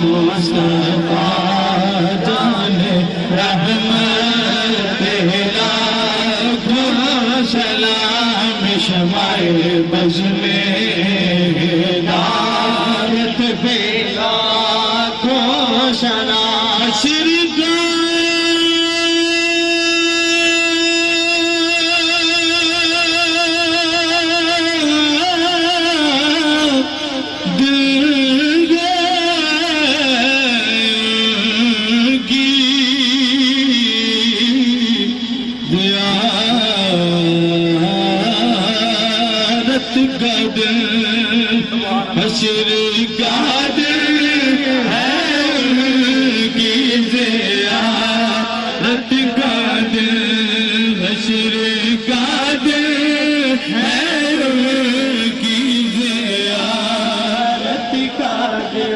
مصطفیٰ جان رحمت لاکھوں سلام شمع بز میں ہدایت پہ لاکھوں سلام حشر کا دل ہے ان کی زیارت کا دل حشر کا دل ہے ان کی زیارت کا دل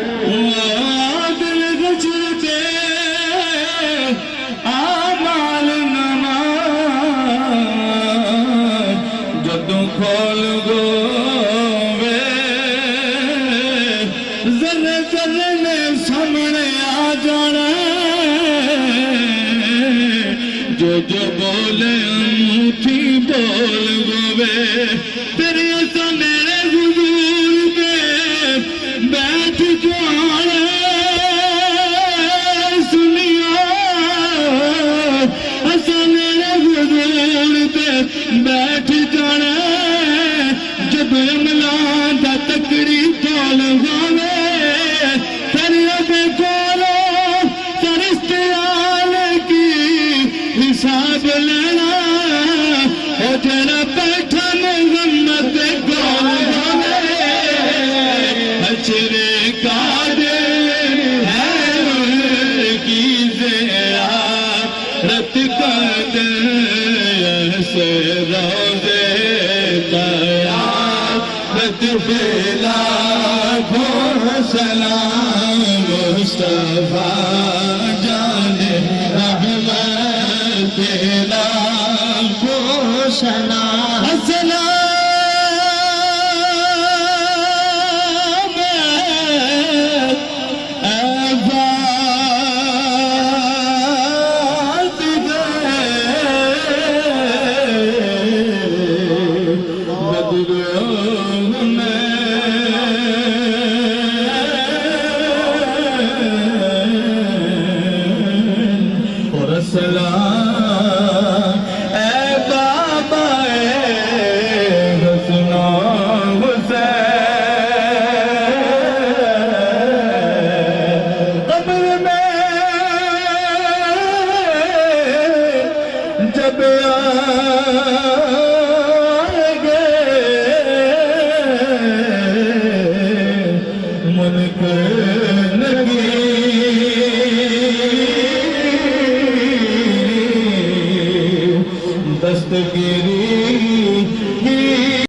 دل گزرتے اعمال نماز جدوں کھول گو جو بولے انگوٹھی بول گوے تیری ایسا میرے حضور پہ بیٹھ جانے سنیا ایسا میرے حضور پہ بیٹھ جانے جب املان دا تکڑی تول ہوئے تیری ابے کولو سرستیان کی حساب لینا او تیرا بیٹھا محمد کول ہوئے حشر کا دل ہے ان کی زیارت کا دل ایسے روزے قیامت پہ لاکھوں سلام مصطفیٰ جان رحمت لاکھوں سلام السلام